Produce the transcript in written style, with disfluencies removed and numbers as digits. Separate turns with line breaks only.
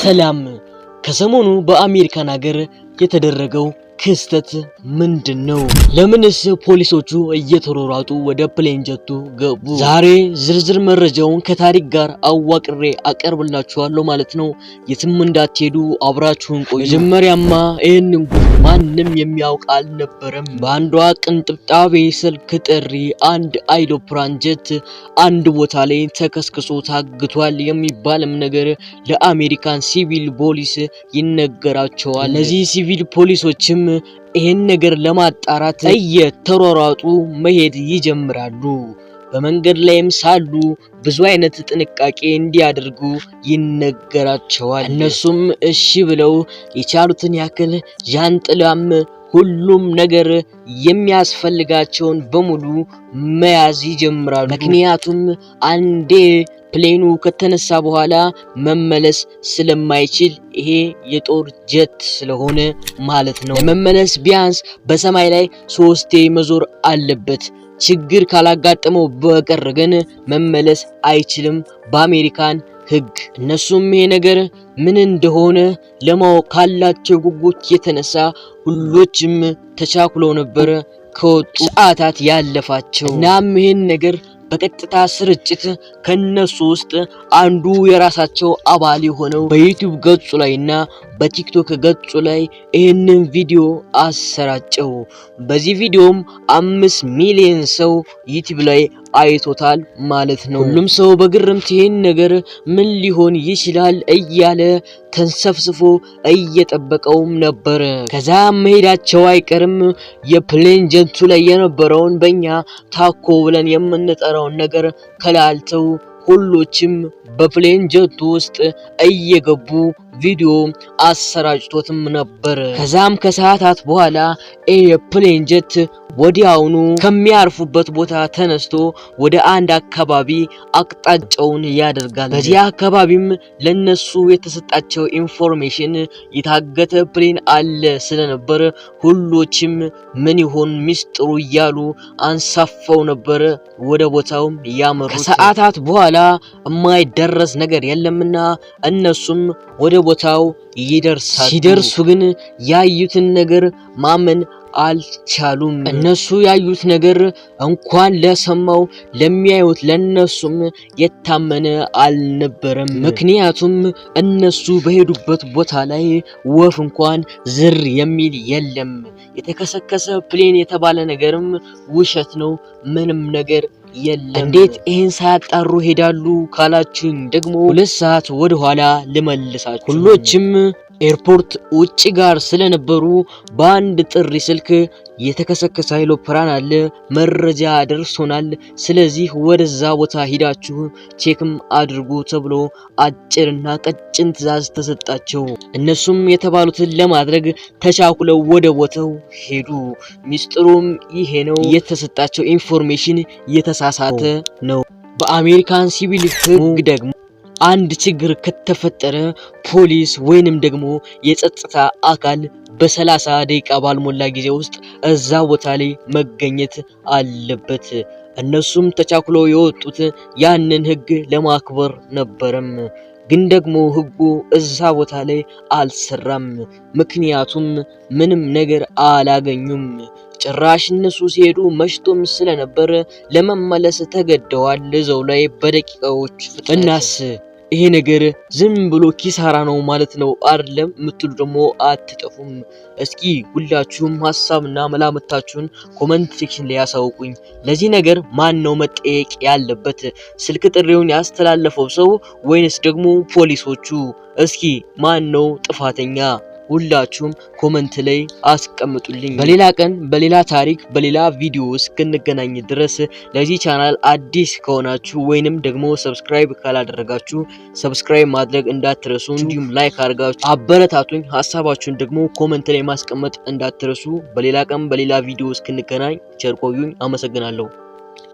ሰላም ከሰሞኑ በአሜሪካን ሀገር የተደረገው ክስተት ምንድነው? ለምንስ ፖሊሶቹ እየተሮራጡ ወደ ፕሌን ጀቱ ገቡ? ዛሬ ዝርዝር መረጃውን ከታሪክ ጋር አዋቅሬ አቀርብላችኋለሁ ማለት ነው። የትም እንዳትሄዱ አብራችሁን ቆዩ። መጀመሪያማ ይሄንን ማንም የሚያውቅ አልነበረም። በአንዷ ቅንጥብጣቤ ስልክ ጥሪ አንድ አይሮፕላን ጀት አንድ ቦታ ላይ ተከስክሶ ታግቷል የሚባልም ነገር ለአሜሪካን ሲቪል ፖሊስ ይነገራቸዋል። እነዚህ ሲቪል ፖሊሶችም ይሄን ነገር ለማጣራት እየተሯሯጡ መሄድ ይጀምራሉ። በመንገድ ላይም ሳሉ ብዙ አይነት ጥንቃቄ እንዲያደርጉ ይነገራቸዋል። እነሱም እሺ ብለው የቻሉትን ያክል ጃንጥላም ሁሉም ነገር የሚያስፈልጋቸውን በሙሉ መያዝ ይጀምራሉ። ምክንያቱም አንዴ ፕሌኑ ከተነሳ በኋላ መመለስ ስለማይችል ይሄ የጦር ጀት ስለሆነ ማለት ነው። ለመመለስ ቢያንስ በሰማይ ላይ 3 መዞር አለበት። ችግር ካላጋጠመው በቀር ግን መመለስ አይችልም በአሜሪካን ህግ። እነሱም ይሄ ነገር ምን እንደሆነ ለማወቅ ካላቸው ጉጉት የተነሳ ሁሎችም ተቻኩለው ነበር ከወጡ ሰዓታት ያለፋቸው። እናም ይሄን ነገር በቀጥታ ስርጭት ከነሱ ውስጥ አንዱ የራሳቸው አባል የሆነው በዩቲዩብ ገጹ ላይና በቲክቶክ ገጹ ላይ ይሄንን ቪዲዮ አሰራጨው። በዚህ ቪዲዮም 5 ሚሊዮን ሰው ዩቲዩብ ላይ አይቶታል ማለት ነው። ሁሉም ሰው በግርምት ይሄን ነገር ምን ሊሆን ይችላል እያለ ተንሰፍስፎ እየጠበቀውም ነበር። ከዛ መሄዳቸው አይቀርም የፕሌን ጀቱ ላይ የነበረውን በእኛ ታኮ ብለን የምንጠራውን ነገር ከላልተው ሁሎችም በፕሌን ጀቱ ውስጥ እየገቡ ቪዲዮ አሰራጭቶትም ነበር። ከዛም ከሰዓታት በኋላ የፕሌን ጀት ወዲያውኑ ከሚያርፉበት ቦታ ተነስቶ ወደ አንድ አካባቢ አቅጣጫውን ያደርጋል። በዚህ አካባቢም ለነሱ የተሰጣቸው ኢንፎርሜሽን የታገተ ፕሌን አለ ስለነበር ሁሎችም ምን ይሆን ሚስጥሩ እያሉ አንሳፈው ነበር ወደ ቦታው ያመሩት። ከሰዓታት በኋላ የማይደረስ ነገር የለምና እነሱም ወደ ቦታው ይደርሳሉ። ሲደርሱ ግን ያዩትን ነገር ማመን አልቻሉም። እነሱ ያዩት ነገር እንኳን ለሰማው ለሚያዩት ለነሱም የታመነ አልነበረም። ምክንያቱም እነሱ በሄዱበት ቦታ ላይ ወፍ እንኳን ዝር የሚል የለም። የተከሰከሰ ፕሌን የተባለ ነገርም ውሸት ነው። ምንም ነገር የለም። እንዴት ይሄን ሳያጣሩ ሄዳሉ ካላችሁኝ ደግሞ 2 ሰዓት ወደ ኋላ ልመልሳችሁ። ሁሎችም ኤርፖርት ውጪ ጋር ስለነበሩ በአንድ ጥሪ ስልክ የተከሰከሰ አይሮፕላን አለ፣ መረጃ ደርሶናል፣ ስለዚህ ወደዛ ቦታ ሂዳችሁ ቼክም አድርጉ ተብሎ አጭርና ቀጭን ትዕዛዝ ተሰጣቸው። እነሱም የተባሉትን ለማድረግ ተቻኩለው ወደ ቦታው ሄዱ። ሚስጥሩም ይሄ ነው። የተሰጣቸው ኢንፎርሜሽን የተሳሳተ ነው። በአሜሪካን ሲቪል ህግ ደግሞ አንድ ችግር ከተፈጠረ ፖሊስ ወይንም ደግሞ የጸጥታ አካል በ30 ደቂቃ ባልሞላ ጊዜ ውስጥ እዛ ቦታ ላይ መገኘት አለበት። እነሱም ተቻኩለው የወጡት ያንን ህግ ለማክበር ነበርም። ግን ደግሞ ህጉ እዛ ቦታ ላይ አልሰራም። ምክንያቱም ምንም ነገር አላገኙም። ጭራሽ እነሱ ሲሄዱ መሽቶም ስለነበር ለመመለስ ተገደዋል እዛው ላይ በደቂቃዎች ፍጥነት። እናስ ይሄ ነገር ዝም ብሎ ኪሳራ ነው ማለት ነው አይደለም የምትሉ ደግሞ አትጠፉም። እስኪ ሁላችሁም ሐሳብና መላምታችሁን ኮሜንት ሴክሽን ላይ ያሳውቁኝ። ለዚህ ነገር ማን ነው መጠየቅ ያለበት? ስልክ ጥሪውን ያስተላለፈው ሰው ወይንስ ደግሞ ፖሊሶቹ? እስኪ ማን ነው ጥፋተኛ? ሁላችሁም ኮሜንት ላይ አስቀምጡልኝ። በሌላ ቀን በሌላ ታሪክ በሌላ ቪዲዮ እስክንገናኝ ድረስ ለዚህ ቻናል አዲስ ከሆናችሁ ወይንም ደግሞ ሰብስክራይብ ካላደረጋችሁ ሰብስክራይብ ማድረግ እንዳትረሱ፣ እንዲሁም ላይክ አድርጋችሁ አበረታቱኝ። ሐሳባችሁን ደግሞ ኮሜንት ላይ ማስቀመጥ እንዳትረሱ። በሌላ ቀን በሌላ ቪዲዮ እስክንገናኝ ቸር ቆዩኝ። አመሰግናለሁ።